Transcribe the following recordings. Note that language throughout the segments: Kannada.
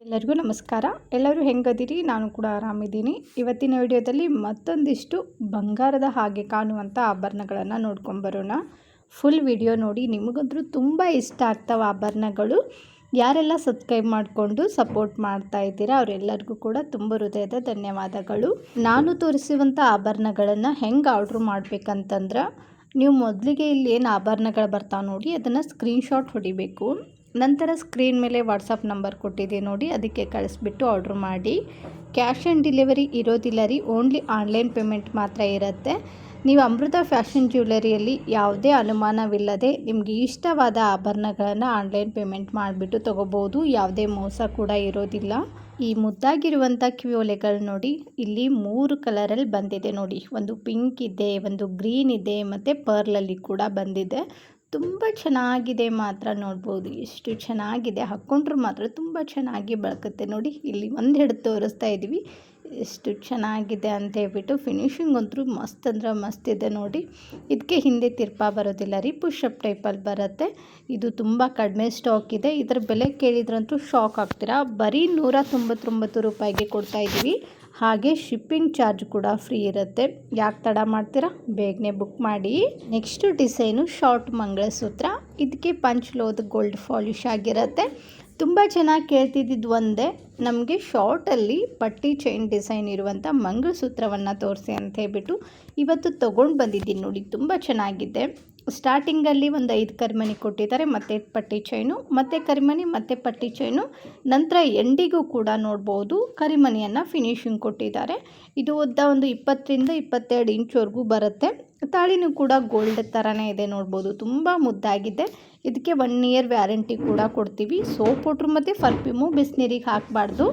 ಎಲ್ಲರಿಗೂ ನಮಸ್ಕಾರ. ಎಲ್ಲರೂ ಹೆಂಗದಿರಿ? ನಾನು ಕೂಡ ಆರಾಮಿದ್ದೀನಿ. ಇವತ್ತಿನ ವಿಡಿಯೋದಲ್ಲಿ ಮತ್ತೊಂದಿಷ್ಟು ಬಂಗಾರದ ಹಾಗೆ ಕಾಣುವಂಥ ಆಭರಣಗಳನ್ನು ನೋಡ್ಕೊಂಬರೋಣ. ಫುಲ್ ವಿಡಿಯೋ ನೋಡಿ, ನಿಮಗಂತೂ ತುಂಬ ಇಷ್ಟ ಆಗ್ತಾವೆ ಆಭರಣಗಳು. ಯಾರೆಲ್ಲ ಸಬ್ಸ್ಕ್ರೈಬ್ ಮಾಡಿಕೊಂಡು ಸಪೋರ್ಟ್ ಮಾಡ್ತಾ ಇದ್ದೀರಾ ಅವರೆಲ್ಲರಿಗೂ ಕೂಡ ತುಂಬ ಹೃದಯದ ಧನ್ಯವಾದಗಳು. ನಾನು ತೋರಿಸುವಂಥ ಆಭರಣಗಳನ್ನು ಹೆಂಗೆ ಆರ್ಡ್ರ್ ಮಾಡಬೇಕಂತಂದ್ರೆ, ನೀವು ಮೊದಲಿಗೆ ಇಲ್ಲಿ ಏನು ಆಭರಣಗಳು ಬರ್ತಾವೆ ನೋಡಿ, ಅದನ್ನು ಸ್ಕ್ರೀನ್ಶಾಟ್ ಹೊಡಿಬೇಕು. ನಂತರ ಸ್ಕ್ರೀನ್ ಮೇಲೆ ವಾಟ್ಸಪ್ ನಂಬರ್ ಕೊಟ್ಟಿದೆ ನೋಡಿ, ಅದಕ್ಕೆ ಕಳಿಸ್ಬಿಟ್ಟು ಆರ್ಡ್ರ್ ಮಾಡಿ. ಕ್ಯಾಶ್ ಆನ್ ಡೆಲಿವರಿ ಇರೋದಿಲ್ಲ ರೀ, ಓನ್ಲಿ ಆನ್ಲೈನ್ ಪೇಮೆಂಟ್ ಮಾತ್ರ ಇರುತ್ತೆ. ನೀವು ಅಮೃತ ಫ್ಯಾಷನ್ ಜ್ಯುವೆಲರಿಯಲ್ಲಿ ಯಾವುದೇ ಅನುಮಾನವಿಲ್ಲದೆ ನಿಮಗೆ ಇಷ್ಟವಾದ ಆಭರಣಗಳನ್ನು ಆನ್ಲೈನ್ ಪೇಮೆಂಟ್ ಮಾಡಿಬಿಟ್ಟು ತೊಗೋಬೋದು. ಯಾವುದೇ ಮೋಸ ಕೂಡ ಇರೋದಿಲ್ಲ. ಈ ಮುದ್ದಾಗಿರುವಂಥ ಕಿವಿಯೋಲೆಗಳು ನೋಡಿ, ಇಲ್ಲಿ 3 ಕಲರಲ್ಲಿ ಬಂದಿದೆ ನೋಡಿ. ಒಂದು ಪಿಂಕ್ ಇದೆ, ಒಂದು ಗ್ರೀನ್ ಇದೆ, ಮತ್ತು ಪರ್ಲಲ್ಲಿ ಕೂಡ ಬಂದಿದೆ. ತುಂಬ ಚೆನ್ನಾಗಿದೆ ಮಾತ್ರ, ನೋಡ್ಬೋದು ಎಷ್ಟು ಚೆನ್ನಾಗಿದೆ. ಹಾಕ್ಕೊಂಡ್ರೆ ಮಾತ್ರ ತುಂಬ ಚೆನ್ನಾಗಿ ಬೆಳಕುತ್ತೆ ನೋಡಿ. ಇಲ್ಲಿ ಒಂದು ಹಿಡಿದು ತೋರಿಸ್ತಾ ಇದ್ದೀವಿ ಎಷ್ಟು ಚೆನ್ನಾಗಿದೆ ಅಂತ ಹೇಳ್ಬಿಟ್ಟು. ಫಿನಿಶಿಂಗ್ ಅಂತೂ ಮಸ್ತ್ ಅಂದ್ರೆ ಮಸ್ತ್ ಇದೆ ನೋಡಿ. ಇದಕ್ಕೆ ಹಿಂದೆ ತಿರ್ಪಾ ಬರೋದಿಲ್ಲ ರೀ, ಪುಷಪ್ ಟೈಪಲ್ಲಿ ಬರುತ್ತೆ. ಇದು ತುಂಬ ಕಡಿಮೆ ಸ್ಟಾಕ್ ಇದೆ. ಇದರ ಬೆಲೆ ಕೇಳಿದ್ರಂತೂ ಶಾಕ್ ಆಗ್ತೀರಾ. ಬರೀ 199 ರೂಪಾಯಿಗೆ ಕೊಡ್ತಾ ಇದ್ದೀವಿ. ಹಾಗೆ ಶಿಪ್ಪಿಂಗ್ ಚಾರ್ಜ್ ಕೂಡ ಫ್ರೀ ಇರುತ್ತೆ. ಯಾಕೆ ತಡ ಮಾಡ್ತೀರಾ, ಬೇಗನೆ ಬುಕ್ ಮಾಡಿ. Next design short mangalsutra. ಇದಕ್ಕೆ ಪಂಚ್ಲೋದ್ ಗೋಲ್ಡ್ ಪಾಲಿಶ್ ಆಗಿರುತ್ತೆ. ತುಂಬ ಚೆನ್ನಾಗಿ ಕೇಳ್ತಿದ್ದು ಒಂದೇ, ನಮಗೆ ಶಾರ್ಟಲ್ಲಿ ಪಟ್ಟಿ ಚೈನ್ ಡಿಸೈನ್ ಇರುವಂಥ ಮಂಗಳಸೂತ್ರವನ್ನು ತೋರಿಸಿ ಅಂತ ಹೇಳ್ಬಿಟ್ಟು ಇವತ್ತು ತೊಗೊಂಡು ಬಂದಿದ್ದೀನಿ ನೋಡಿ. ತುಂಬ ಚೆನ್ನಾಗಿದೆ. ಸ್ಟಾರ್ಟಿಂಗಲ್ಲಿ ಒಂದು 5 ಕರಿಮಣಿ ಕೊಟ್ಟಿದ್ದಾರೆ, ಮತ್ತು ಪಟ್ಟಿ ಚೈನು, ಮತ್ತು ಕರಿಮಣಿ, ಮತ್ತು ಪಟ್ಟಿ ಚೈನು. ನಂತರ ಎಂಡಿಗೂ ಕೂಡ ನೋಡ್ಬೋದು ಕರಿಮಣಿಯನ್ನು ಫಿನಿಶಿಂಗ್ ಕೊಟ್ಟಿದ್ದಾರೆ. ಇದು ಉದ್ದ ಒಂದು 20ರಿಂದ 22 ಇಂಚ್ವರೆಗೂ ಬರುತ್ತೆ. ತಾಳಿನೂ ಕೂಡ ಗೋಲ್ಡ್ ಥರನೇ ಇದೆ, ನೋಡ್ಬೋದು ತುಂಬ ಮುದ್ದಾಗಿದೆ. ಇದಕ್ಕೆ 1 ಇಯರ್ ವ್ಯಾರಂಟಿ ಕೂಡ ಕೊಡ್ತೀವಿ. ಸೋಪ್ ಪೌಡ್ರು ಮತ್ತು ಪರ್ಫ್ಯೂಮು ಬಿಸಿನೀರಿಗೆ ಹಾಕಬಾರ್ದು,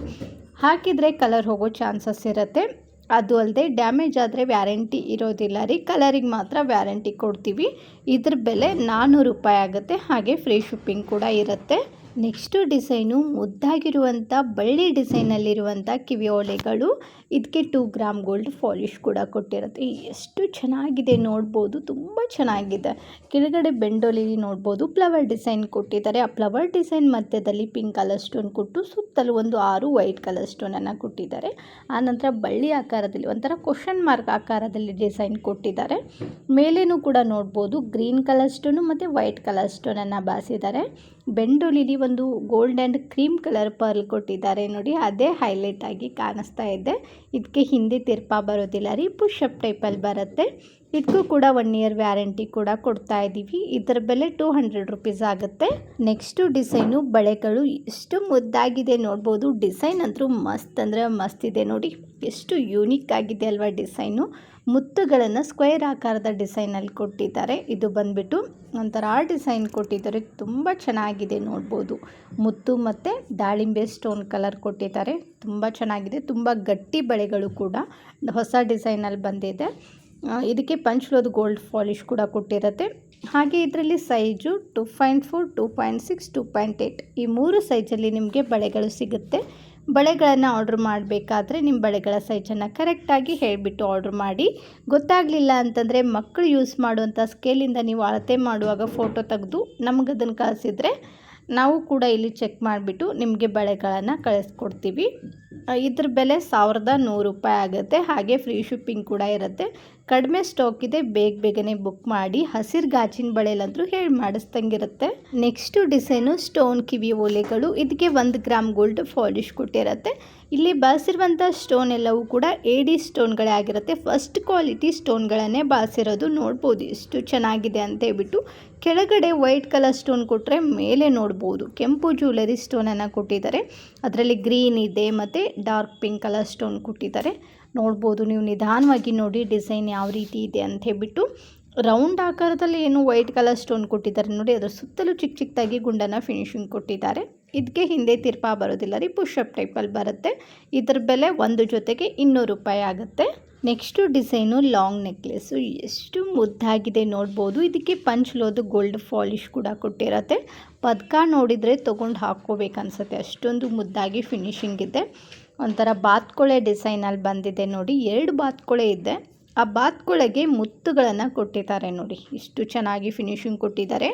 ಹಾಕಿದರೆ ಕಲರ್ ಹೋಗೋ ಚಾನ್ಸಸ್ ಇರುತ್ತೆ. ಅದು ಅಲ್ಲದೆ ಡ್ಯಾಮೇಜ್ ಆದರೆ ವ್ಯಾರಂಟಿ ಇರೋದಿಲ್ಲ ರೀ, ಕಲರಿಗೆ ಮಾತ್ರ ವ್ಯಾರಂಟಿ ಕೊಡ್ತೀವಿ. ಇದ್ರ ಬೆಲೆ 400 ರೂಪಾಯಿ ಆಗುತ್ತೆ. ಹಾಗೆ ಫ್ರೀ ಶಿಪ್ಪಿಂಗ್ ಕೂಡ ಇರುತ್ತೆ. ನೆಕ್ಸ್ಟು ಡಿಸೈನು ಮುದ್ದಾಗಿರುವಂಥ ಬಳ್ಳಿ ಡಿಸೈನಲ್ಲಿರುವಂಥ ಕಿವಿಯೋಲೆಗಳು. ಇದಕ್ಕೆ 2 ಗ್ರಾಮ್ ಗೋಲ್ಡ್ ಪಾಲಿಶ್ ಕೂಡ ಕೊಟ್ಟಿರುತ್ತೆ. ಎಷ್ಟು ಚೆನ್ನಾಗಿದೆ ನೋಡ್ಬೋದು, ತುಂಬ ಚೆನ್ನಾಗಿದೆ. ಕೆಳಗಡೆ ಬೆಂಡೋಲಿ ನೋಡ್ಬೋದು ಫ್ಲವರ್ ಡಿಸೈನ್ ಕೊಟ್ಟಿದ್ದಾರೆ. ಆ ಫ್ಲವರ್ ಡಿಸೈನ್ ಮಧ್ಯದಲ್ಲಿ ಪಿಂಕ್ ಕಲರ್ ಸ್ಟೋನ್ ಕೊಟ್ಟು ಸುತ್ತಲೂ ಒಂದು 6 ವೈಟ್ ಕಲರ್ ಸ್ಟೋನನ್ನು ಕೊಟ್ಟಿದ್ದಾರೆ. ಆನಂತರ ಬಳ್ಳಿ ಆಕಾರದಲ್ಲಿ ಒಂಥರ ಕ್ವಶನ್ ಮಾರ್ಕ್ ಆಕಾರದಲ್ಲಿ ಡಿಸೈನ್ ಕೊಟ್ಟಿದ್ದಾರೆ. ಮೇಲೇನೂ ಕೂಡ ನೋಡ್ಬೋದು ಗ್ರೀನ್ ಕಲರ್ ಸ್ಟೋನು ಮತ್ತು ವೈಟ್ ಕಲರ್ ಸ್ಟೋನನ್ನು ಬಾಸಿದ್ದಾರೆ. ಬೆಂಡೋಲಿಲಿ ಒಂದು gold and cream colour pearl ಕೊಟ್ಟಿದ್ದಾರೆ ನೋಡಿ, ಅದೇ ಹೈಲೈಟ್ ಆಗಿ ಕಾಣಿಸ್ತಾ ಇದೆ. ಇದಕ್ಕೆ ಹಿಂದೆ ತಿರ್ಪಾ ಬರೋದಿಲ್ಲ ರೀ, ಪುಷಪ್ ಟೈಪಲ್ಲಿ ಬರುತ್ತೆ. ಇದಕ್ಕೂ ಕೂಡ 1 ಇಯರ್ ವ್ಯಾರಂಟಿ ಕೂಡ ಕೊಡ್ತಾ ಇದ್ದೀವಿ. ಇದರ ಬೆಲೆ 200 ರೂಪೀಸ್ ಆಗುತ್ತೆ. ನೆಕ್ಸ್ಟು ಡಿಸೈನು ಬಳೆಗಳು. ಎಷ್ಟು ಮುದ್ದಾಗಿದೆ ನೋಡ್ಬೋದು. ಡಿಸೈನ್ ಅಂತೂ ಮಸ್ತ್ ಅಂದರೆ ಮಸ್ತ್ ಇದೆ ನೋಡಿ, ಎಷ್ಟು ಯೂನಿಕ್ ಆಗಿದೆ ಅಲ್ವಾ ಡಿಸೈನು. ಮುತ್ತುಗಳನ್ನು ಸ್ಕ್ವೇರ್ ಆಕಾರದ ಡಿಸೈನಲ್ಲಿ ಕೊಟ್ಟಿದ್ದಾರೆ. ಇದು ಬಂದುಬಿಟ್ಟು ಒಂಥರ ಡಿಸೈನ್ ಕೊಟ್ಟಿದ್ದಾರೆ, ತುಂಬ ಚೆನ್ನಾಗಿದೆ ನೋಡ್ಬೋದು. ಮುತ್ತು ಮತ್ತು ದಾಳಿಂಬೆ ಸ್ಟೋನ್ ಕಲರ್ ಕೊಟ್ಟಿದ್ದಾರೆ, ತುಂಬ ಚೆನ್ನಾಗಿದೆ. ತುಂಬ ಗಟ್ಟಿ ಬಳೆಗಳು ಕೂಡ ಹೊಸ ಡಿಸೈನಲ್ಲಿ ಬಂದಿದೆ. ಇದಕ್ಕೆ ಪಂಚ್ಲೋದ್ ಗೋಲ್ಡ್ ಪಾಲಿಶ್ ಕೂಡ ಕೊಟ್ಟಿರುತ್ತೆ. ಹಾಗೆ ಇದರಲ್ಲಿ ಸೈಜು 2.4, 2.6, 2.8 ಈ 3 ಸೈಜಲ್ಲಿ ನಿಮಗೆ ಬಳೆಗಳು ಸಿಗುತ್ತೆ. ಬಳೆಗಳನ್ನು ಆರ್ಡ್ರ್ ಮಾಡಬೇಕಾದ್ರೆ ನಿಮ್ಮ ಬಳೆಗಳ ಸೈಜನ್ನು ಕರೆಕ್ಟಾಗಿ ಹೇಳಿಬಿಟ್ಟು ಆರ್ಡ್ರ್ ಮಾಡಿ. ಗೊತ್ತಾಗಲಿಲ್ಲ ಅಂತಂದರೆ ಮಕ್ಕಳು ಯೂಸ್ ಮಾಡುವಂಥ ಸ್ಕೇಲಿಂದ ನೀವು ಅಳತೆ ಮಾಡುವಾಗ ಫೋಟೋ ತೆಗೆದು ನಮಗದನ್ನು ಕಳಿಸಿದರೆ ನಾವು ಕೂಡ ಇಲ್ಲಿ ಚೆಕ್ ಮಾಡಿಬಿಟ್ಟು ನಿಮಗೆ ಬಳೆಗಳನ್ನು ಕಳಿಸ್ಕೊಡ್ತೀವಿ. ಇದ್ರ ಬೆಲೆ 1100 ರೂಪಾಯಿ ಆಗುತ್ತೆ. ಹಾಗೆ ಫ್ರೀ ಶಿಪ್ಪಿಂಗ್ ಕೂಡ ಇರುತ್ತೆ. ಕಡಿಮೆ ಸ್ಟಾಕ್ ಇದೆ, ಬೇಗನೆ ಬುಕ್ ಮಾಡಿ. ಹಸಿರು ಗಾಜಿನ ಬಳೆಲಂತೂ ಹೇಳಿ ಮಾಡಿಸ್ದಂಗಿರುತ್ತೆ. ನೆಕ್ಸ್ಟು ಡಿಸೈನು ಸ್ಟೋನ್ ಕಿವಿ ಓಲೆಗಳು. ಇದಕ್ಕೆ 1 ಗ್ರಾಮ್ ಗೋಲ್ಡ್ ಪಾಲಿಶ್ ಕೊಟ್ಟಿರುತ್ತೆ. ಇಲ್ಲಿ ಬಳಸಿರುವಂಥ ಸ್ಟೋನ್ ಎಲ್ಲವೂ ಕೂಡ AD ಸ್ಟೋನ್ಗಳೇ ಆಗಿರುತ್ತೆ. ಫಸ್ಟ್ ಕ್ವಾಲಿಟಿ ಸ್ಟೋನ್ಗಳನ್ನೇ ಬಳಸಿರೋದು, ನೋಡ್ಬೋದು ಎಷ್ಟು ಚೆನ್ನಾಗಿದೆ ಅಂತ ಹೇಳ್ಬಿಟ್ಟು. ಕೆಳಗಡೆ ವೈಟ್ ಕಲರ್ ಸ್ಟೋನ್ ಕೊಟ್ಟರೆ ಮೇಲೆ ನೋಡ್ಬೋದು ಕೆಂಪು ಜ್ಯುವೆಲರಿ ಸ್ಟೋನನ್ನು ಕೊಟ್ಟಿದ್ದಾರೆ. ಅದರಲ್ಲಿ ಗ್ರೀನ್ ಇದೆ ಮತ್ತು ಡಾರ್ಕ್ ಪಿಂಕ್ ಕಲರ್ ಸ್ಟೋನ್ ಕೊಟ್ಟಿದ್ದಾರೆ. ನೋಡ್ಬೋದು ನೀವು ನಿಧಾನವಾಗಿ ನೋಡಿ ಡಿಸೈನ್ ಯಾವ ರೀತಿ ಇದೆ ಅಂತ ಹೇಳ್ಬಿಟ್ಟು. ರೌಂಡ್ ಆಕಾರದಲ್ಲಿ ಏನು ವೈಟ್ ಕಲರ್ ಸ್ಟೋನ್ ಕೊಟ್ಟಿದ್ದಾರೆ ನೋಡಿ, ಅದರ ಸುತ್ತಲೂ ಚಿಕ್ಕದಾಗಿ ಗುಂಡನ್ನು ಫಿನಿಶಿಂಗ್ ಕೊಟ್ಟಿದ್ದಾರೆ. ಇದಕ್ಕೆ ಹಿಂದೆ ತಿರ್ಪಾ ಬರೋದಿಲ್ಲ ರೀ, ಪುಷಪ್ ಟೈಪಲ್ಲಿ ಬರುತ್ತೆ. ಇದರ ಬೆಲೆ ಒಂದು ಜೊತೆಗೆ 200 ರೂಪಾಯಿ ಆಗುತ್ತೆ. Next design long necklace. ಎಷ್ಟು ಮುದ್ದಾಗಿದೆ ನೋಡ್ಬೋದು. ಇದಕ್ಕೆ ಪಂಚ್ಲೋದ್ ಗೋಲ್ಡ್ ಪಾಲಿಶ್ ಕೂಡ ಕೊಟ್ಟಿರುತ್ತೆ. ಪದಕ ನೋಡಿದರೆ ತೊಗೊಂಡು ಹಾಕ್ಕೋಬೇಕನ್ಸುತ್ತೆ, ಅಷ್ಟೊಂದು ಮುದ್ದಾಗಿ ಫಿನಿಶಿಂಗ್ ಇದೆ. ಒಂಥರ ಬಾತ್ಕೊಳೆ ಡಿಸೈನಲ್ಲಿ ಬಂದಿದೆ ನೋಡಿ. 2 ಬಾತ್ಕೊಳೆ ಇದೆ. ಆ ಬಾತ್ಕೊಳೆಗೆ ಮುತ್ತುಗಳನ್ನು ಕೊಟ್ಟಿದ್ದಾರೆ ನೋಡಿ, ಎಷ್ಟು ಚೆನ್ನಾಗಿ ಫಿನಿಶಿಂಗ್ ಕೊಟ್ಟಿದ್ದಾರೆ.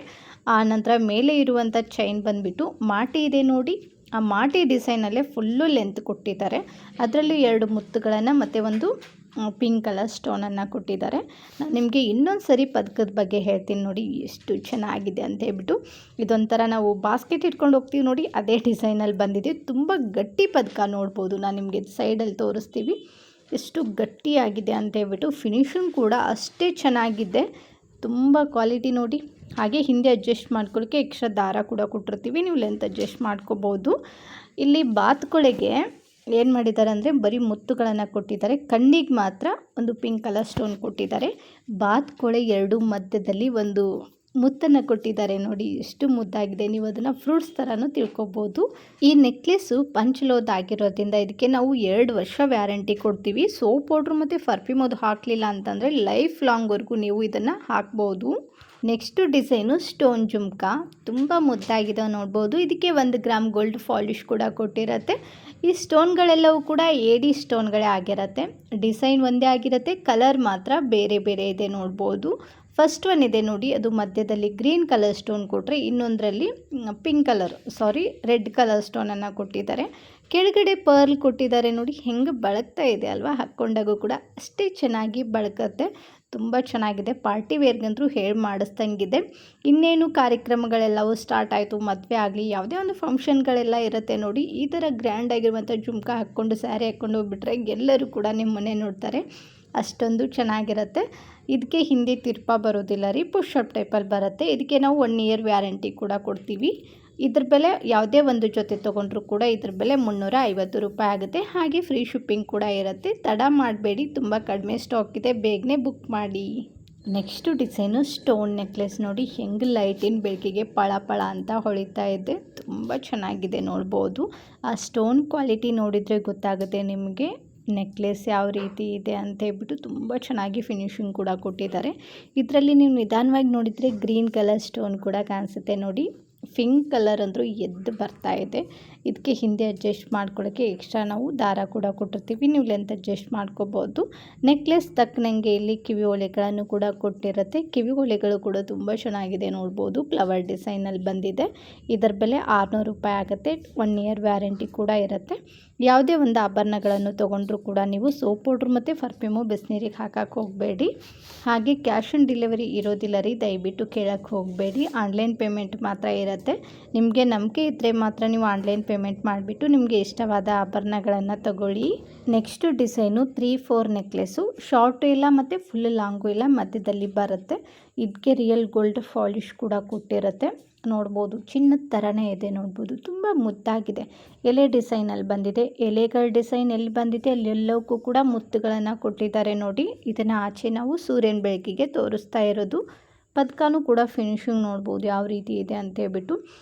ಆ ನಂತರ ಮೇಲೆ ಇರುವಂಥ ಚೈನ್ ಬಂದುಬಿಟ್ಟು ಮಾಟಿ ಇದೆ ನೋಡಿ, ಆ ಮಾಟಿ ಡಿಸೈನಲ್ಲೇ ಫುಲ್ಲು ಲೆಂತ್ ಕೊಟ್ಟಿದ್ದಾರೆ. ಅದರಲ್ಲಿ 2 ಮುತ್ತುಗಳನ್ನು ಮತ್ತು ಒಂದು ಪಿಂಕ್ ಕಲರ್ ಸ್ಟೋನನ್ನು ಕೊಟ್ಟಿದ್ದಾರೆ. ನಾನು ನಿಮಗೆ ಇನ್ನೊಂದು ಸರಿ ಪದಕದ ಬಗ್ಗೆ ಹೇಳ್ತೀನಿ ನೋಡಿ, ಎಷ್ಟು ಚೆನ್ನಾಗಿದೆ ಅಂತ ಹೇಳ್ಬಿಟ್ಟು. ಇದೊಂಥರ ನಾವು ಬಾಸ್ಕೆಟ್ ಇಟ್ಕೊಂಡು ಹೋಗ್ತೀವಿ ನೋಡಿ, ಅದೇ ಡಿಸೈನಲ್ಲಿ ಬಂದಿದೆ. ತುಂಬ ಗಟ್ಟಿ ಪದಕ ನೋಡ್ಬೋದು. ನಾನು ನಿಮಗೆ ಸೈಡಲ್ಲಿ ತೋರಿಸ್ತೀವಿ ಎಷ್ಟು ಗಟ್ಟಿಯಾಗಿದೆ ಅಂತ ಹೇಳ್ಬಿಟ್ಟು. ಫಿನಿಶಿಂಗ್ ಕೂಡ ಅಷ್ಟೇ ಚೆನ್ನಾಗಿದೆ, ತುಂಬ ಕ್ವಾಲಿಟಿ ನೋಡಿ. ಹಾಗೆ ಹಿಂದೆ ಅಡ್ಜಸ್ಟ್ ಮಾಡ್ಕೊಳ್ಳೋಕ್ಕೆ ಎಕ್ಸ್ಟ್ರಾ ದಾರ ಕೂಡ ಕೊಟ್ಟಿರ್ತೀವಿ, ನೀವು ಲೆಂತ್ ಅಡ್ಜಸ್ಟ್ ಮಾಡ್ಕೋಬೋದು. ಇಲ್ಲಿ ಬಾತುಕೋಳಿಗೆ ಏನು ಮಾಡಿದ್ದಾರೆ ಅಂದರೆ ಬರೀ ಮುತ್ತುಗಳನ್ನು ಕೊಟ್ಟಿದ್ದಾರೆ. ಕಣ್ಣಿಗೆ ಮಾತ್ರ ಒಂದು ಪಿಂಕ್ ಕಲರ್ ಸ್ಟೋನ್ ಕೊಟ್ಟಿದ್ದಾರೆ. ಬಾತುಕೋಳಿ 2 ಮಧ್ಯದಲ್ಲಿ ಒಂದು ಮುತ್ತನ್ನು ಕೊಟ್ಟಿದ್ದಾರೆ ನೋಡಿ, ಎಷ್ಟು ಮುದ್ದಾಗಿದೆ. ನೀವು ಅದನ್ನು ಫ್ರೂಟ್ಸ್ ಥರನೂ ತಿಳ್ಕೊಬೋದು. ಈ ನೆಕ್ಲೆಸ್ಸು ಪಂಚಲೋದ ಆಗಿರೋದ್ರಿಂದ ಇದಕ್ಕೆ ನಾವು 2 ವರ್ಷ ವ್ಯಾರಂಟಿ ಕೊಡ್ತೀವಿ. ಸೋಪ್ ಪೌಡ್ರ್ ಮತ್ತು ಪರ್ಫ್ಯೂಮ್ ಅದು ಹಾಕಲಿಲ್ಲ ಅಂತಂದರೆ ಲೈಫ್ ಲಾಂಗ್ವರೆಗೂ ನೀವು ಇದನ್ನು ಹಾಕ್ಬೋದು. ನೆಕ್ಸ್ಟು ಡಿಸೈನು ಸ್ಟೋನ್ ಜುಮ್ಕಾ, ತುಂಬ ಮುದ್ದಾಗಿದೆ ನೋಡ್ಬೋದು. ಇದಕ್ಕೆ 1 ಗ್ರಾಮ್ ಗೋಲ್ಡ್ ಪಾಲಿಶ್ ಕೂಡ ಕೊಟ್ಟಿರುತ್ತೆ. ಈ ಸ್ಟೋನ್ಗಳೆಲ್ಲವೂ ಕೂಡ ಏಡಿ ಸ್ಟೋನ್ಗಳೇ ಆಗಿರುತ್ತೆ. ಡಿಸೈನ್ ಒಂದೇ ಆಗಿರುತ್ತೆ, ಕಲರ್ ಮಾತ್ರ ಬೇರೆ ಬೇರೆ ಇದೆ ನೋಡ್ಬೋದು. ಫಸ್ಟ್ ಒನ್ ಇದೆ ನೋಡಿ, ಅದು ಮಧ್ಯದಲ್ಲಿ ಗ್ರೀನ್ ಕಲರ್ ಸ್ಟೋನ್ ಕೊಟ್ಟರೆ, ಇನ್ನೊಂದರಲ್ಲಿ ರೆಡ್ ಕಲರ್ ಸ್ಟೋನನ್ನು ಕೊಟ್ಟಿದ್ದಾರೆ. ಕೆಳಗಡೆ ಪರ್ಲ್ ಕೊಟ್ಟಿದ್ದಾರೆ ನೋಡಿ, ಹೆಂಗೆ ಬಳಕ್ತಾ ಇದೆ ಅಲ್ವಾ, ಹಾಕ್ಕೊಂಡಾಗೂ ಕೂಡ ಅಷ್ಟೇ ಚೆನ್ನಾಗಿ ಬಳಕತ್ತೆ. ತುಂಬ ಚೆನ್ನಾಗಿದೆ, ಪಾರ್ಟಿ ವೇರ್ಗಂತೂ ಹೇಳಿ ಮಾಡಿಸ್ದಂಗಿದೆ. ಇನ್ನೇನು ಕಾರ್ಯಕ್ರಮಗಳೆಲ್ಲವೂ ಸ್ಟಾರ್ಟ್ ಆಯಿತು, ಮದುವೆ ಆಗಲಿ ಯಾವುದೇ ಒಂದು ಫಂಕ್ಷನ್ಗಳೆಲ್ಲ ಇರುತ್ತೆ ನೋಡಿ, ಈ ಥರ ಗ್ರ್ಯಾಂಡ್ ಆಗಿರುವಂಥ ಜುಮ್ಕಾ ಹಾಕ್ಕೊಂಡು ಸ್ಯಾರಿ ಹಾಕ್ಕೊಂಡು ಹೋಗ್ಬಿಟ್ರೆ ಎಲ್ಲರೂ ಕೂಡ ನಿಮ್ಮ ಮನೆ ನೋಡ್ತಾರೆ, ಅಷ್ಟೊಂದು ಚೆನ್ನಾಗಿರುತ್ತೆ. ಇದಕ್ಕೆ ಹಿಂದೆ ತಿರ್ಪ ಬರೋದಿಲ್ಲ ರೀ, ಪುಷಪ್ ಟೈಪಲ್ಲಿ ಬರುತ್ತೆ. ಇದಕ್ಕೆ ನಾವು 1 ಇಯರ್ ವ್ಯಾರಂಟಿ ಕೂಡ ಕೊಡ್ತೀವಿ. ಇದ್ರ ಬೆಲೆ ಯಾವುದೇ ಒಂದು ಜೊತೆ ತೊಗೊಂಡ್ರೂ ಕೂಡ ಇದ್ರ ಬೆಲೆ 350 ರೂಪಾಯಿ ಆಗುತ್ತೆ. ಹಾಗೆ ಫ್ರೀ ಶಿಪ್ಪಿಂಗ್ ಕೂಡ ಇರುತ್ತೆ. ತಡ ಮಾಡಬೇಡಿ, ತುಂಬ ಕಡಿಮೆ ಸ್ಟಾಕ್ ಇದೆ, ಬೇಗನೆ ಬುಕ್ ಮಾಡಿ. ನೆಕ್ಸ್ಟು ಡಿಸೈನು ಸ್ಟೋನ್ ನೆಕ್ಲೆಸ್ ನೋಡಿ, ಹೆಂಗೆ ಲೈಟಿನ ಬೆಳಕಿಗೆ ಪಳ ಪಳ ಅಂತ ಹೊಳಿತಾ ಇದೆ, ತುಂಬ ಚೆನ್ನಾಗಿದೆ ನೋಡ್ಬೋದು. ಆ ಸ್ಟೋನ್ ಕ್ವಾಲಿಟಿ ನೋಡಿದರೆ ಗೊತ್ತಾಗುತ್ತೆ ನಿಮಗೆ ನೆಕ್ಲೆಸ್ ಯಾವ ರೀತಿ ಇದೆ ಅಂತ ಹೇಳ್ಬಿಟ್ಟು. ತುಂಬ ಚೆನ್ನಾಗಿ ಫಿನಿಶಿಂಗ್ ಕೂಡ ಕೊಟ್ಟಿದ್ದಾರೆ. ಇದರಲ್ಲಿ ನೀವು ನಿಧಾನವಾಗಿ ನೋಡಿದರೆ ಗ್ರೀನ್ ಕಲರ್ ಸ್ಟೋನ್ ಕೂಡ ಕಾಣಿಸುತ್ತೆ ನೋಡಿ, ಪಿಂಕ್ ಕಲರ್ ಅಂದರೂ ಎದ್ದು ಬರ್ತಾ ಇದೆ. ಇದಕ್ಕೆ ಹಿಂದೆ ಅಡ್ಜಸ್ಟ್ ಮಾಡ್ಕೊಳ್ಳೋಕ್ಕೆ ಎಕ್ಸ್ಟ್ರಾ ನಾವು ದಾರ ಕೂಡ ಕೊಟ್ಟಿರ್ತೀವಿ, ನೀವು ಲೆಂತ್ ಅಡ್ಜಸ್ಟ್ ಮಾಡ್ಕೋಬೋದು. ನೆಕ್ಲೆಸ್ ತಕ್ಕನಂಗೆ ಇಲ್ಲಿ ಕಿವಿ ಓಲೆಗಳನ್ನು ಕೂಡ ಕೊಟ್ಟಿರುತ್ತೆ. ಕಿವಿ ಓಲೆಗಳು ಕೂಡ ತುಂಬ ಚೆನ್ನಾಗಿದೆ ನೋಡ್ಬೋದು, ಫ್ಲವರ್ ಡಿಸೈನಲ್ಲಿ ಬಂದಿದೆ. ಇದರ ಬೆಲೆ 600 ರೂಪಾಯಿ ಆಗುತ್ತೆ. 1 ಇಯರ್ ವ್ಯಾರಂಟಿ ಕೂಡ ಇರುತ್ತೆ. ಯಾವುದೇ ಒಂದು ಆಭರಣಗಳನ್ನು ತೊಗೊಂಡ್ರೂ ಕೂಡ ನೀವು ಸೋಪ್ ಪೌಡ್ರ್ ಮತ್ತು ಪರ್ಫ್ಯೂಮು ಬಿಸಿನೀರಿಗೆ ಹಾಕಕ್ಕೆ ಹೋಗಬೇಡಿ. ಹಾಗೆ ಕ್ಯಾಶ್ ಆನ್ ಡೆಲಿವರಿ ಇರೋದಿಲ್ಲ ರೀ, ದಯವಿಟ್ಟು ಕೇಳಕ್ಕೆ ಹೋಗಬೇಡಿ. ಆನ್ಲೈನ್ ಪೇಮೆಂಟ್ ಮಾತ್ರ ಇರುತ್ತೆ. ನಿಮಗೆ ನಂಬಿಕೆ ಇದ್ದರೆ ಮಾತ್ರ ನೀವು ಆನ್ಲೈನ್ ಪೇಮೆಂಟ್ ಮಾಡಿಬಿಟ್ಟು ನಿಮಗೆ ಇಷ್ಟವಾದ ಆಭರಣಗಳನ್ನು ತಗೊಳ್ಳಿ. ನೆಕ್ಸ್ಟು ಡಿಸೈನು 3-4 ನೆಕ್ಲೆಸ್ಸು, ಶಾರ್ಟು ಇಲ್ಲ ಮತ್ತು ಫುಲ್ ಲಾಂಗು ಇಲ್ಲ, ಮಧ್ಯದಲ್ಲಿ ಬರುತ್ತೆ. ಇದಕ್ಕೆ ರಿಯಲ್ ಗೋಲ್ಡ್ ಪಾಲಿಶ್ ಕೂಡ ಕೊಟ್ಟಿರುತ್ತೆ ನೋಡ್ಬೋದು, ಚಿನ್ನದ ಥರನೇ ಇದೆ ನೋಡ್ಬೋದು, ತುಂಬ ಮುದ್ದಾಗಿದೆ. ಎಲೆ ಡಿಸೈನಲ್ಲಿ ಬಂದಿದೆ. ಎಲೆಗಳ ಡಿಸೈನ್ ಎಲ್ಲಿ ಬಂದಿದೆ ಅಲ್ಲೆಲ್ಲವಕ್ಕೂ ಕೂಡ ಮುತ್ತುಗಳನ್ನು ಕೊಟ್ಟಿದ್ದಾರೆ ನೋಡಿ. ಇದನ್ನು ಆಚೆ ನಾವು ಸೂರ್ಯನ ಬೆಳಕಿಗೆ ತೋರಿಸ್ತಾ ಇರೋದು. ಪದಕನೂ ಕೂಡ ಫಿನಿಶಿಂಗ್ ನೋಡ್ಬೋದು ಯಾವ ರೀತಿ ಇದೆ ಅಂತ ಹೇಳ್ಬಿಟ್ಟು.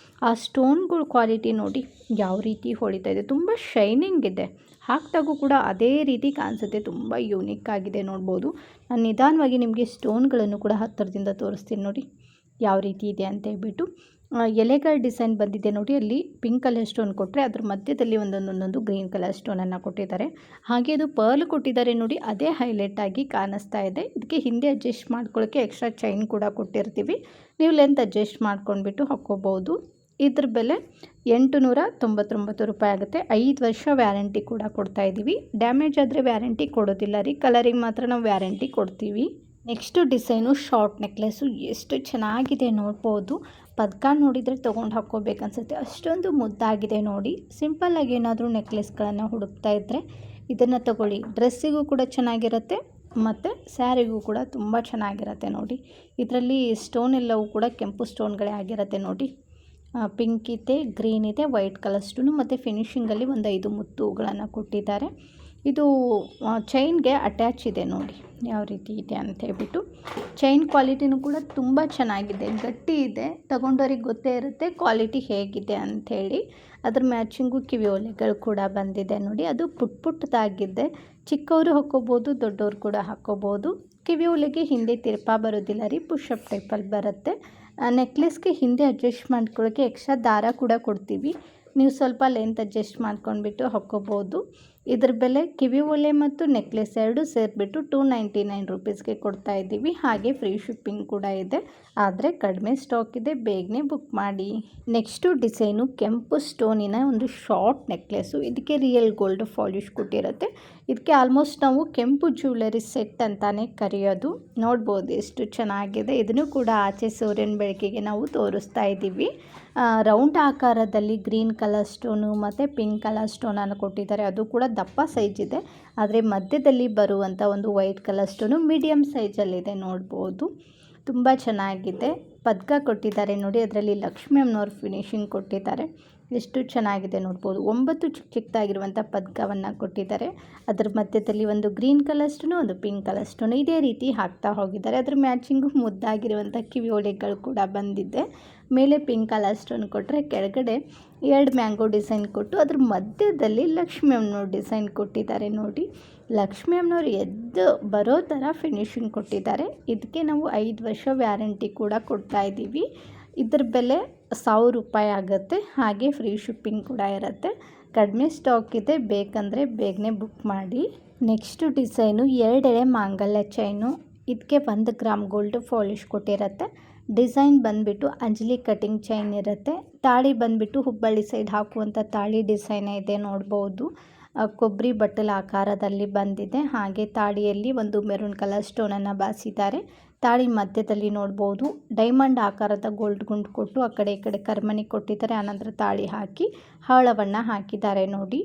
ಆ ಸ್ಟೋನ್ಗಳ ಕ್ವಾಲಿಟಿ ನೋಡಿ ಯಾವ ರೀತಿ ಹೊಳಿತಾ ಇದೆ, ತುಂಬ ಶೈನಿಂಗ್ ಇದೆ. ಹಾಕಿದಾಗೂ ಕೂಡ ಅದೇ ರೀತಿ ಕಾಣಿಸುತ್ತೆ, ತುಂಬ ಯೂನಿಕ್ ಆಗಿದೆ ನೋಡ್ಬೋದು. ನಾನು ನಿಧಾನವಾಗಿ ನಿಮಗೆ ಸ್ಟೋನ್ಗಳನ್ನು ಕೂಡ ಹತ್ತಿರದಿಂದ ತೋರಿಸ್ತೀನಿ ನೋಡಿ ಯಾವ ರೀತಿ ಇದೆ ಅಂತ ಹೇಳ್ಬಿಟ್ಟು. ಎಲೆಗಳ ಡಿಸೈನ್ ಬಂದಿದೆ ನೋಡಿ, ಅಲ್ಲಿ ಪಿಂಕ್ ಕಲರ್ ಸ್ಟೋನ್ ಕೊಟ್ಟರೆ ಅದ್ರ ಮಧ್ಯದಲ್ಲಿ ಒಂದೊಂದೊಂದೊಂದು ಗ್ರೀನ್ ಕಲರ್ ಸ್ಟೋನನ್ನು ಕೊಟ್ಟಿದ್ದಾರೆ. ಹಾಗೆ ಅದು ಪರ್ಲ್ ಕೊಟ್ಟಿದ್ದಾರೆ ನೋಡಿ, ಅದೇ ಹೈಲೈಟ್ ಆಗಿ ಕಾಣಿಸ್ತಾ ಇದೆ. ಇದಕ್ಕೆ ಹಿಂದೆ ಅಡ್ಜಸ್ಟ್ ಮಾಡ್ಕೊಳ್ಳೋಕ್ಕೆ ಎಕ್ಸ್ಟ್ರಾ ಚೈನ್ ಕೂಡ ಕೊಟ್ಟಿರ್ತೀವಿ, ನೀವು ಲೆಂತ್ ಅಡ್ಜಸ್ಟ್ ಮಾಡ್ಕೊಂಡ್ಬಿಟ್ಟು ಹಾಕ್ಕೋಬೋದು. ಇದ್ರ ಬೆಲೆ 899 ರೂಪಾಯಿ ಆಗುತ್ತೆ. 5 ವರ್ಷ ವ್ಯಾರಂಟಿ ಕೂಡ ಕೊಡ್ತಾ ಇದ್ದೀವಿ. ಡ್ಯಾಮೇಜ್ ಆದರೆ ವ್ಯಾರಂಟಿ ಕೊಡೋದಿಲ್ಲ ರೀ, ಕಲರಿಗೆ ಮಾತ್ರ ನಾವು ವ್ಯಾರಂಟಿ ಕೊಡ್ತೀವಿ. ನೆಕ್ಸ್ಟು ಡಿಸೈನು ಶಾರ್ಟ್ ನೆಕ್ಲೆಸ್ಸು, ಎಷ್ಟು ಚೆನ್ನಾಗಿದೆ ನೋಡ್ಬೋದು. ಪದಕ ನೋಡಿದರೆ ತೊಗೊಂಡು ಹಾಕ್ಕೋಬೇಕನ್ಸುತ್ತೆ, ಅಷ್ಟೊಂದು ಮುದ್ದಾಗಿದೆ ನೋಡಿ. ಸಿಂಪಲ್ಲಾಗಿ ಏನಾದರೂ ನೆಕ್ಲೆಸ್ಗಳನ್ನು ಹುಡುಕ್ತಾ ಇದ್ದರೆ ಇದನ್ನು ತಗೊಳ್ಳಿ. ಡ್ರೆಸ್ಸಿಗೂ ಕೂಡ ಚೆನ್ನಾಗಿರುತ್ತೆ ಮತ್ತು ಸ್ಯಾರಿಗೂ ಕೂಡ ತುಂಬ ಚೆನ್ನಾಗಿರುತ್ತೆ ನೋಡಿ. ಇದರಲ್ಲಿ ಸ್ಟೋನ್ ಎಲ್ಲವೂ ಕೂಡ ಕೆಂಪು ಸ್ಟೋನ್ಗಳೇ ಆಗಿರುತ್ತೆ ನೋಡಿ. ಪಿಂಕ್ ಇದೆ, ಗ್ರೀನ್ ಇದೆ, ವೈಟ್ ಕಲರ್ ಸ್ಟೋನು ಮತ್ತು ಫಿನಿಶಿಂಗಲ್ಲಿ ಒಂದು 5 ಮುತ್ತುಗಳನ್ನು ಕೊಟ್ಟಿದ್ದಾರೆ. ಇದು ಚೈನ್ಗೆ ಅಟ್ಯಾಚ್ ಇದೆ ನೋಡಿ ಯಾವ ರೀತಿ ಇದೆ ಅಂತ ಹೇಳ್ಬಿಟ್ಟು. ಚೈನ್ ಕ್ವಾಲಿಟಿನೂ ಕೂಡ ತುಂಬ ಚೆನ್ನಾಗಿದೆ, ಗಟ್ಟಿ ಇದೆ, ತಗೊಂಡವ್ರಿಗೆ ಗೊತ್ತೇ ಇರುತ್ತೆ ಕ್ವಾಲಿಟಿ ಹೇಗಿದೆ ಅಂಥೇಳಿ. ಅದ್ರ ಮ್ಯಾಚಿಂಗು ಕಿವಿ ಓಲೆಗಳು ಕೂಡ ಬಂದಿದೆ ನೋಡಿ, ಅದು ಪುಟ್ಟದಾಗಿದೆ. ಚಿಕ್ಕವರು ಹಾಕ್ಕೋಬೋದು, ದೊಡ್ಡವರು ಕೂಡ ಹಾಕ್ಕೋಬೋದು. ಕಿವಿ ಓಲೆಗೆ ಹಿಂದೆ ತಿರ್ಪ ಬರೋದಿಲ್ಲ ರೀ, ಪುಷಪ್ ಟೈಪಲ್ಲಿ ಬರುತ್ತೆ. ನೆಕ್ಲೆಸ್ಗೆ ಹಿಂದೆ ಅಡ್ಜಸ್ಟ್ ಮಾಡ್ಕೊಳ್ಳೋಕ್ಕೆ ಎಕ್ಸ್ಟ್ರಾ ದಾರ ಕೂಡ ಕೊಡ್ತೀವಿ, ನೀವು ಸ್ವಲ್ಪ ಲೆಂತ್ ಅಡ್ಜಸ್ಟ್ ಮಾಡ್ಕೊಂಡ್ಬಿಟ್ಟು ಹಾಕ್ಕೋಬೋದು. ಇದ್ರ ಬೆಲೆ ಕಿವಿ ಓಲೆ ಮತ್ತು ನೆಕ್ಲೆಸ್ ಎರಡು ಸೇರಿಬಿಟ್ಟು 299 ರುಪೀಸ್ಗೆ ಕೊಡ್ತಾ ಇದ್ದೀವಿ. ಹಾಗೆ ಫ್ರೀ ಶಿಪ್ಪಿಂಗ್ ಕೂಡ ಇದೆ. ಆದರೆ ಕಡಿಮೆ ಸ್ಟಾಕ್ ಇದೆ, ಬೇಗನೆ ಬುಕ್ ಮಾಡಿ. ನೆಕ್ಸ್ಟು ಡಿಸೈನು ಕೆಂಪು ಸ್ಟೋನಿನ ಒಂದು ಶಾರ್ಟ್ ನೆಕ್ಲೆಸ್ಸು. ಇದಕ್ಕೆ ರಿಯಲ್ ಗೋಲ್ಡ್ ಪಾಲಿಶ್ ಕೊಟ್ಟಿರುತ್ತೆ. ಇದಕ್ಕೆ ಆಲ್ಮೋಸ್ಟ್ ನಾವು ಕೆಂಪು ಜ್ಯುವೆಲರಿ ಸೆಟ್ ಅಂತಾನೆ ಕರೆಯೋದು. ನೋಡ್ಬೋದು ಎಷ್ಟು ಚೆನ್ನಾಗಿದೆ. ಇದನ್ನು ಕೂಡ ಆಚೆ ಸೂರ್ಯನ ಬೆಳಕಿಗೆ ನಾವು ತೋರಿಸ್ತಾ ಇದ್ದೀವಿ. ರೌಂಡ್ ಆಕಾರದಲ್ಲಿ ಗ್ರೀನ್ ಕಲರ್ ಸ್ಟೋನು ಮತ್ತು ಪಿಂಕ್ ಕಲರ್ ಸ್ಟೋನನ್ನು ಕೊಟ್ಟಿದ್ದಾರೆ. ಅದು ಕೂಡ ದಪ್ಪ ಸೈಜ್ ಇದೆ. ಆದರೆ ಮಧ್ಯದಲ್ಲಿ ಬರುವಂಥ ಒಂದು ವೈಟ್ ಕಲರ್ ಸ್ಟೋನು ಮೀಡಿಯಮ್ ಸೈಜಲ್ಲಿದೆ. ನೋಡ್ಬೋದು ತುಂಬ ಚೆನ್ನಾಗಿದೆ. ಪದಕ ಕೊಟ್ಟಿದ್ದಾರೆ ನೋಡಿ, ಅದರಲ್ಲಿ ಲಕ್ಷ್ಮೀ ಅಮ್ಮನವ್ರ ಫಿನಿಶಿಂಗ್ ಕೊಟ್ಟಿದ್ದಾರೆ. ಎಷ್ಟು ಚೆನ್ನಾಗಿದೆ ನೋಡ್ಬೋದು. 9 ಚಿಕ್ಕ ಚಿಕ್ಕದಾಗಿರುವಂಥ ಪದಕವನ್ನು ಕೊಟ್ಟಿದ್ದಾರೆ. ಅದರ ಮಧ್ಯದಲ್ಲಿ ಒಂದು ಗ್ರೀನ್ ಕಲರ್ ಸ್ಟೋನು, ಒಂದು ಪಿಂಕ್ ಕಲರ್ ಸ್ಟೋನು ಇದೇ ರೀತಿ ಹಾಕ್ತಾ ಹೋಗಿದ್ದಾರೆ. ಅದರ ಮ್ಯಾಚಿಂಗು ಮುದ್ದಾಗಿರುವಂಥ ಕಿವಿ ಓಲೆಗಳು ಕೂಡ ಬಂದಿದೆ. ಮೇಲೆ ಪಿಂಕ್ ಕಲರ್ ಸ್ಟೋನ್ ಕೊಟ್ಟರೆ ಕೆಳಗಡೆ 2 ಮ್ಯಾಂಗೋ ಡಿಸೈನ್ ಕೊಟ್ಟು ಅದ್ರ ಮಧ್ಯದಲ್ಲಿ ಲಕ್ಷ್ಮೀ ಅಮ್ಮನವ್ರ ಡಿಸೈನ್ ಕೊಟ್ಟಿದ್ದಾರೆ. ನೋಡಿ, ಲಕ್ಷ್ಮೀ ಅಮ್ಮನವ್ರು ಎದ್ದು ಬರೋ ಥರ ಫಿನಿಶಿಂಗ್ ಕೊಟ್ಟಿದ್ದಾರೆ. ಇದಕ್ಕೆ ನಾವು 5 ವರ್ಷ ವ್ಯಾರಂಟಿ ಕೂಡ ಕೊಡ್ತಾ ಇದ್ದೀವಿ. ಇದ್ರ ಬೆಲೆ 1000 ರೂಪಾಯಿ ಆಗುತ್ತೆ. ಹಾಗೆ ಫ್ರೀ ಶಿಪ್ಪಿಂಗ್ ಕೂಡ ಇರುತ್ತೆ. ಕಡಿಮೆ ಸ್ಟಾಕ್ ಇದೆ, ಬೇಕಂದರೆ ಬೇಗನೆ ಬುಕ್ ಮಾಡಿ. ನೆಕ್ಸ್ಟು ಡಿಸೈನು 2 ಎಳೆ ಮಾಂಗಲ್ಯ ಚೈನು. ಇದಕ್ಕೆ 1 ಗ್ರಾಮ್ ಗೋಲ್ಡ್ ಪಾಲಿಶ್ ಕೊಟ್ಟಿರುತ್ತೆ. ಡಿಸೈನ್ ಬಂದುಬಿಟ್ಟು ಅಂಜಲಿ ಕಟಿಂಗ್ ಚೈನ್ ಇರುತ್ತೆ. ತಾಳಿ ಬಂದುಬಿಟ್ಟು ಹುಬ್ಬಳ್ಳಿ ಸೈಡ್ ಹಾಕುವಂಥ ತಾಳಿ ಡಿಸೈನೇ ಇದೆ. ನೋಡ್ಬೋದು ಕೊಬ್ಬರಿ ಬಟ್ಟಲ ಆಕಾರದಲ್ಲಿ ಬಂದಿದೆ. ಹಾಗೆ ತಾಳಿಯಲ್ಲಿ ಒಂದು ಮೆರೂನ್ ಕಲರ್ ಸ್ಟೋನನ್ನು ಬಾಸಿದ್ದಾರೆ. ತಾಳಿ ಮಧ್ಯದಲ್ಲಿ ನೋಡ್ಬೋದು ಡೈಮಂಡ್ ಆಕಾರದ ಗೋಲ್ಡ್ ಗುಂಡು ಕೊಟ್ಟು ಆ ಕಡೆ ಈ ಕಡೆ ಕರ್ಮಣಿ ಕೊಟ್ಟಿದ್ದಾರೆ. ಆನಂತರ ತಾಳಿ ಹಾಕಿ ಹವಳವನ್ನು ಹಾಕಿದ್ದಾರೆ. ನೋಡಿ,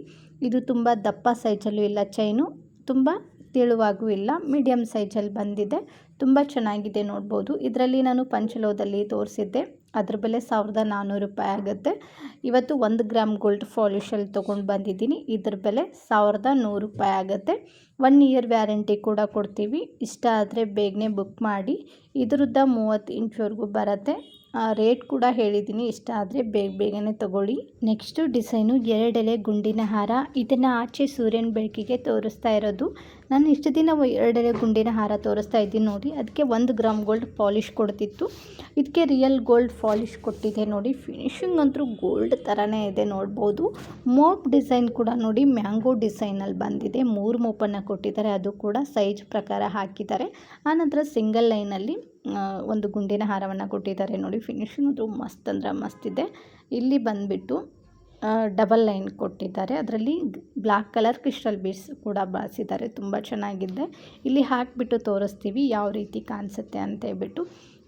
ಇದು ತುಂಬ ದಪ್ಪ ಸೈಜಲ್ಲೂ ಇಲ್ಲ ಚೈನು, ತುಂಬ ತೆಳುವಾಗೂ ಇಲ್ಲ, ಮೀಡಿಯಮ್ ಸೈಜಲ್ಲಿ ಬಂದಿದೆ. ತುಂಬ ಚೆನ್ನಾಗಿದೆ ನೋಡ್ಬೋದು. ಇದರಲ್ಲಿ ನಾನು ಪಂಚಲೋದಲ್ಲಿ ತೋರಿಸಿದ್ದೆ. ಅದ್ರ ಬೆಲೆ 1400 ರೂಪಾಯಿ ಆಗುತ್ತೆ. ಇವತ್ತು 1 ಗ್ರಾಮ್ ಗೋಲ್ಡ್ ಪಾಲಿಶಲ್ಲಿ ತೊಗೊಂಡು ಬಂದಿದ್ದೀನಿ. ಇದ್ರ ಬೆಲೆ 1100 ರೂಪಾಯಿ ಆಗುತ್ತೆ. 1 ಇಯರ್ ವ್ಯಾರಂಟಿ ಕೂಡ ಕೊಡ್ತೀವಿ. ಇಷ್ಟ ಆದರೆ ಬೇಗನೆ ಬುಕ್ ಮಾಡಿ. ಇದ್ರದ್ದು 30 ಇಂಚ್ವರೆಗೂ ಬರುತ್ತೆ. ರೇಟ್ ಕೂಡ ಹೇಳಿದ್ದೀನಿ. ಇಷ್ಟ ಆದರೆ ಬೇಗನೆ ತೊಗೊಳ್ಳಿ. ನೆಕ್ಸ್ಟು ಡಿಸೈನು 2 ಎಲೆ ಗುಂಡಿನ ಹಾರ. ಇದನ್ನು ಆಚೆ ಸೂರ್ಯನ ಬೆಳಕಿಗೆ ತೋರಿಸ್ತಾ ಇರೋದು. ನಾನು ಇಷ್ಟು ದಿನ 2 ಎಲೆ ಗುಂಡಿನ ಹಾರ ತೋರಿಸ್ತಾ ಇದ್ದೀನಿ ನೋಡಿ. ಅದಕ್ಕೆ 1 ಗ್ರಾಮ್ ಗೋಲ್ಡ್ ಪಾಲಿಶ್ ಕೊಡ್ತಿತ್ತು. ಇದಕ್ಕೆ ರಿಯಲ್ ಗೋಲ್ಡ್ ಪಾಲಿಶ್ ಕೊಟ್ಟಿದೆ. ನೋಡಿ, ಫಿನಿಶಿಂಗ್ ಅಂತೂ ಗೋಲ್ಡ್ ಥರನೇ ಇದೆ. ನೋಡ್ಬೋದು ಮೋಪ್ ಡಿಸೈನ್ ಕೂಡ ನೋಡಿ ಮ್ಯಾಂಗೋ ಡಿಸೈನಲ್ಲಿ ಬಂದಿದೆ. 3 ಮೋಪನ್ನು ಕೊಟ್ಟಿದ್ದಾರೆ. ಅದು ಕೂಡ ಸೈಜ್ ಪ್ರಕಾರ ಹಾಕಿದ್ದಾರೆ. ಆನಂತರ ಸಿಂಗಲ್ ಲೈನಲ್ಲಿ ಒಂದು ಗುಂಡಿನ ಹಾರವನ್ನು ಕೊಟ್ಟಿದ್ದಾರೆ. ನೋಡಿ, ಫಿನಿಶಿಂಗ್ ಅದು ಮಸ್ತ್ ಅಂದ್ರೆ ಮಸ್ತ್ ಇದೆ. ಇಲ್ಲಿ ಬಂದುಬಿಟ್ಟು ಡಬಲ್ ಲೈನ್ ಕೊಟ್ಟಿದ್ದಾರೆ. ಅದರಲ್ಲಿ ಬ್ಲ್ಯಾಕ್ ಕಲರ್ ಕ್ರಿಸ್ಟಲ್ ಬೀಡ್ಸ್ ಕೂಡ ಬಳಸಿದ್ದಾರೆ. ತುಂಬ ಚೆನ್ನಾಗಿದೆ. ಇಲ್ಲಿ ಹಾಕಿಬಿಟ್ಟು ತೋರಿಸ್ತೀವಿ ಯಾವ ರೀತಿ ಕಾಣಿಸುತ್ತೆ ಅಂತ ಹೇಳ್ಬಿಟ್ಟು.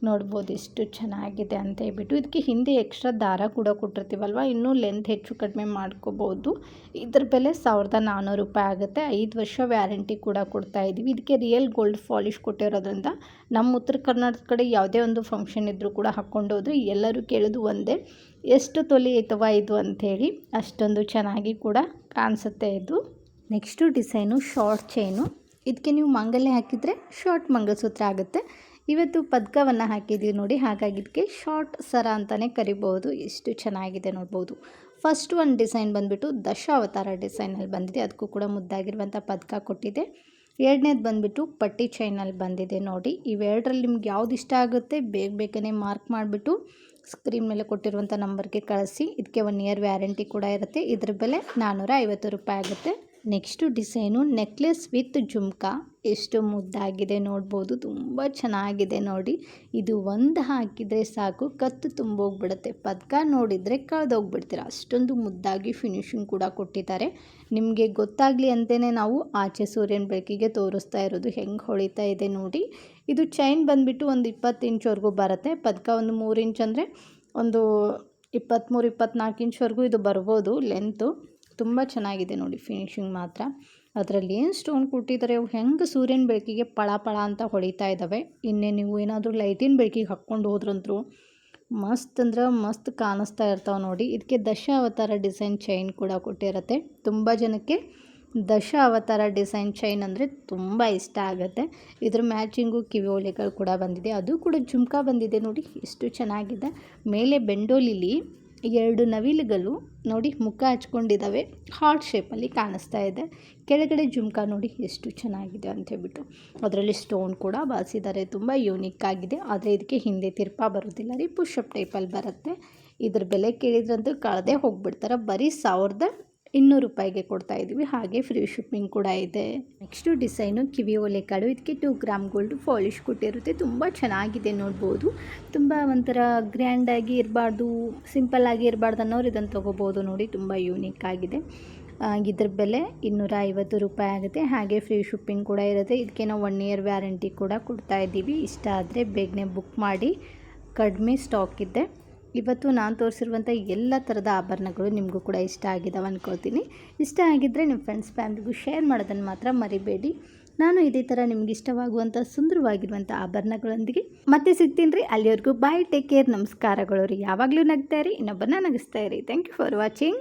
ನೋಡ್ಬೋದು ಎಷ್ಟು ಚೆನ್ನಾಗಿದೆ ಅಂತ ಹೇಳ್ಬಿಟ್ಟು. ಇದಕ್ಕೆ ಹಿಂದೆ ಎಕ್ಸ್ಟ್ರಾ ದಾರ ಕೂಡ ಕೊಟ್ಟಿರ್ತೀವಲ್ವ, ಇನ್ನೂ ಲೆಂತ್ ಹೆಚ್ಚು ಕಡಿಮೆ ಮಾಡ್ಕೋಬೋದು. ಇದ್ರ ಬೆಲೆ 1400 ರೂಪಾಯಿ ಆಗುತ್ತೆ. 5 ವರ್ಷ ವ್ಯಾರಂಟಿ ಕೂಡ ಕೊಡ್ತಾ ಇದ್ದೀವಿ. ಇದಕ್ಕೆ ರಿಯಲ್ ಗೋಲ್ಡ್ ಪಾಲಿಶ್ ಕೊಟ್ಟಿರೋದ್ರಿಂದ ನಮ್ಮ ಉತ್ತರ ಕರ್ನಾಟಕ ಕಡೆ ಯಾವುದೇ ಒಂದು ಫಂಕ್ಷನ್ ಇದ್ದರೂ ಕೂಡ ಹಾಕ್ಕೊಂಡು ಹೋದರೆ ಎಲ್ಲರೂ ಕೇಳೋದು ಒಂದೇ, ಎಷ್ಟು ತೊಲೆ ಐತವ ಇದು ಅಂಥೇಳಿ. ಅಷ್ಟೊಂದು ಚೆನ್ನಾಗಿ ಕೂಡ ಕಾಣಿಸುತ್ತೆ ಇದು. Next design short chain. ಇದಕ್ಕೆ ನೀವು ಮಾಂಗಲ್ಯ ಹಾಕಿದರೆ ಶಾರ್ಟ್ ಮಂಗಲಸೂತ್ರ ಆಗುತ್ತೆ. ಇವತ್ತು ಪದಕವನ್ನು ಹಾಕಿದ್ದೀವಿ ನೋಡಿ, ಹಾಗಾಗಿ ಇದಕ್ಕೆ ಶಾರ್ಟ್ ಸರ ಅಂತಲೇ ಕರಿಬೋದು. ಎಷ್ಟು ಚೆನ್ನಾಗಿದೆ ನೋಡ್ಬೋದು. ಫಸ್ಟ್ ಒಂದು ಡಿಸೈನ್ ಬಂದುಬಿಟ್ಟು ದಶಾವತಾರ ಡಿಸೈನಲ್ಲಿ ಬಂದಿದೆ. ಅದಕ್ಕೂ ಕೂಡ ಮುದ್ದಾಗಿರುವಂಥ ಪದಕ ಕೊಟ್ಟಿದೆ. ಎರಡನೇದು ಬಂದುಬಿಟ್ಟು ಪಟ್ಟಿ ಚೈನಲ್ಲಿ ಬಂದಿದೆ. ನೋಡಿ, ಇವೆರಡರಲ್ಲಿ ನಿಮ್ಗೆ ಯಾವ್ದು ಇಷ್ಟ ಆಗುತ್ತೆ ಬೇಗನೆ ಮಾರ್ಕ್ ಮಾಡಿಬಿಟ್ಟು ಸ್ಕ್ರೀನ್ ಮೇಲೆ ಕೊಟ್ಟಿರುವಂಥ ನಂಬರ್ಗೆ ಕಳಿಸಿ. ಇದಕ್ಕೆ 1 ಇಯರ್ ವ್ಯಾರಂಟಿ ಕೂಡ ಇರುತ್ತೆ. ಇದ್ರ ಬೆಲೆ 450 ರೂಪಾಯಿ ಆಗುತ್ತೆ. Next design necklace with jhumka. ಎಷ್ಟು ಮುದ್ದಾಗಿದೆ ನೋಡ್ಬೋದು. ತುಂಬ ಚೆನ್ನಾಗಿದೆ ನೋಡಿ. ಇದು ಒಂದು ಹಾಕಿದರೆ ಸಾಕು ಕತ್ತು ತುಂಬೋಗ್ಬಿಡುತ್ತೆ. ಪದಕ ನೋಡಿದರೆ ಕಳೆದೋಗ್ಬಿಡ್ತೀರ, ಅಷ್ಟೊಂದು ಮುದ್ದಾಗಿ ಫಿನಿಶಿಂಗ್ ಕೂಡ ಕೊಟ್ಟಿದ್ದಾರೆ. ನಿಮಗೆ ಗೊತ್ತಾಗಲಿ ಅಂತಲೇ ನಾವು ಆಚೆ ಸೂರ್ಯನ ಬೆಳಕಿಗೆ ತೋರಿಸ್ತಾ ಇರೋದು ಹೆಂಗೆ ಹೊಳಿತಾ ಇದೆ ನೋಡಿ. ಇದು ಚೈನ್ ಬಂದುಬಿಟ್ಟು ಒಂದು 20 ಇಂಚ್ವರೆಗೂ ಬರುತ್ತೆ. ಪದಕ ಒಂದು 3 ಇಂಚ್ ಅಂದರೆ ಒಂದು 23-24 ಇಂಚ್ವರೆಗೂ ಇದು ಬರ್ಬೋದು ಲೆಂತು. ತುಂಬ ಚೆನ್ನಾಗಿದೆ ನೋಡಿ ಫಿನಿಶಿಂಗ್ ಮಾತ್ರ. ಅದರಲ್ಲಿ ಏನು ಸ್ಟೋನ್ ಕೊಟ್ಟಿದ್ದಾರೆ, ಅವು ಹೆಂಗೆ ಸೂರ್ಯನ ಬೆಳಕಿಗೆ ಪಳ ಅಂತ ಹೊಳಿತಾ ಇದ್ದಾವೆ. ಇನ್ನೇ ನೀವು ಏನಾದರೂ ಲೈಟಿನ ಬೆಳಕಿಗೆ ಹಾಕ್ಕೊಂಡು ಹೋದ್ರಂತರೂ ಮಸ್ತ್ ಅಂದ್ರೆ ಮಸ್ತ್ ಕಾಣಿಸ್ತಾ ಇರ್ತಾವೆ ನೋಡಿ. ಇದಕ್ಕೆ ದಶ ಅವತಾರ ಡಿಸೈನ್ ಚೈನ್ ಕೂಡ ಕೊಟ್ಟಿರುತ್ತೆ. ತುಂಬ ಜನಕ್ಕೆ ದಶ ಅವತಾರ ಡಿಸೈನ್ ಚೈನ್ ಅಂದರೆ ತುಂಬ ಇಷ್ಟ ಆಗುತ್ತೆ. ಇದ್ರ ಮ್ಯಾಚಿಂಗು ಕಿವಿ ಓಲೆಗಳು ಕೂಡ ಬಂದಿದೆ. ಅದು ಕೂಡ ಜುಮ್ಕಾ ಬಂದಿದೆ ನೋಡಿ, ಎಷ್ಟು ಚೆನ್ನಾಗಿದೆ. ಮೇಲೆ ಬೆಂಡೋಲಿಲಿ 2 ನವಿಲುಗಳು ನೋಡಿ ಮುಖ ಹಚ್ಕೊಂಡಿದ್ದಾವೆ, ಹಾರ್ಟ್ ಶೇಪಲ್ಲಿ ಕಾಣಿಸ್ತಾ ಇದೆ. ಕೆಳಗಡೆ ಜುಮ್ಕಾ ನೋಡಿ ಎಷ್ಟು ಚೆನ್ನಾಗಿದೆ ಅಂತ ಹೇಳ್ಬಿಟ್ಟು. ಅದರಲ್ಲಿ ಸ್ಟೋನ್ ಕೂಡ ಬಾರಿಸಿದ್ದಾರೆ. ತುಂಬ ಯೂನಿಕ್ ಆಗಿದೆ. ಆದರೆ ಇದಕ್ಕೆ ಹಿಂದೆ ತಿರ್ಪಾ ಬರೋದಿಲ್ಲ ರೀ, ಪುಷಪ್ ಟೈಪಲ್ಲಿ ಬರುತ್ತೆ. ಇದ್ರ ಬೆಲೆ ಕೇಳಿದ್ರಂತೂ ಕಳೆದೇ ಹೋಗ್ಬಿಡ್ತಾರೆ. ಬರೀ 200 ರೂಪಾಯಿಗೆ ಕೊಡ್ತಾ ಇದ್ದೀವಿ. ಹಾಗೆ ಫ್ರೀ ಶಿಪ್ಪಿಂಗ್ ಕೂಡ ಇದೆ. ನೆಕ್ಸ್ಟು ಡಿಸೈನು ಕಿವಿ ಓಲೆಕಾಳು. ಇದಕ್ಕೆ 2 ಗ್ರಾಮ್ ಗೋಲ್ಡ್ ಪಾಲಿಶ್ ಕೊಟ್ಟಿರುತ್ತೆ. ತುಂಬ ಚೆನ್ನಾಗಿದೆ ನೋಡ್ಬೋದು. ತುಂಬ ಒಂಥರ ಗ್ರ್ಯಾಂಡಾಗಿ ಇರಬಾರ್ದು, ಸಿಂಪಲ್ಲಾಗಿ ಇರಬಾರ್ದು ಅನ್ನೋರು ಇದನ್ನು ತೊಗೋಬೋದು ನೋಡಿ. ತುಂಬ ಯೂನಿಕ್ ಆಗಿದೆ. ಇದ್ರ ಬೆಲೆ 250 ರೂಪಾಯಿ ಆಗುತ್ತೆ. ಹಾಗೆ ಫ್ರೀ ಶಿಪ್ಪಿಂಗ್ ಕೂಡ ಇರುತ್ತೆ. ಇದಕ್ಕೆ ನಾವು 1 ಇಯರ್ ವ್ಯಾರಂಟಿ ಕೂಡ ಕೊಡ್ತಾ ಇದ್ದೀವಿ. ಇಷ್ಟ ಆದರೆ ಬೇಗನೆ ಬುಕ್ ಮಾಡಿ, ಕಡಿಮೆ ಸ್ಟಾಕ್ ಇದೆ. ಇವತ್ತು ನಾನು ತೋರಿಸಿರುವಂಥ ಎಲ್ಲ ಥರದ ಆಭರಣಗಳು ನಿಮಗೂ ಕೂಡ ಇಷ್ಟ ಆಗಿದ್ದಾವೆ ಅಂದ್ಕೊಳ್ತೀನಿ. ಇಷ್ಟ ಆಗಿದ್ದರೆ ನಿಮ್ಮ ಫ್ರೆಂಡ್ಸ್ ಫ್ಯಾಮಿಲಿಗೂ ಶೇರ್ ಮಾಡೋದನ್ನು ಮಾತ್ರ ಮರಿಬೇಡಿ. ನಾನು ಇದೇ ಥರ ನಿಮ್ಗೆ ಇಷ್ಟವಾಗುವಂಥ ಸುಂದರವಾಗಿರುವಂಥ ಆಭರಣಗಳೊಂದಿಗೆ ಮತ್ತೆ ಸಿಗ್ತೀನಿ ರೀ. ಅಲ್ಲಿವರೆಗೂ ಬಾಯ್, ಟೇಕ್ ಕೇರ್, ನಮಸ್ಕಾರಗಳು ರೀ. ಯಾವಾಗಲೂ ನಗ್ತಾ ಇರಿ, ಇನ್ನೊಬ್ಬರನ್ನ ನಗಿಸ್ತಾ ಇರಿ. Thank you for watching.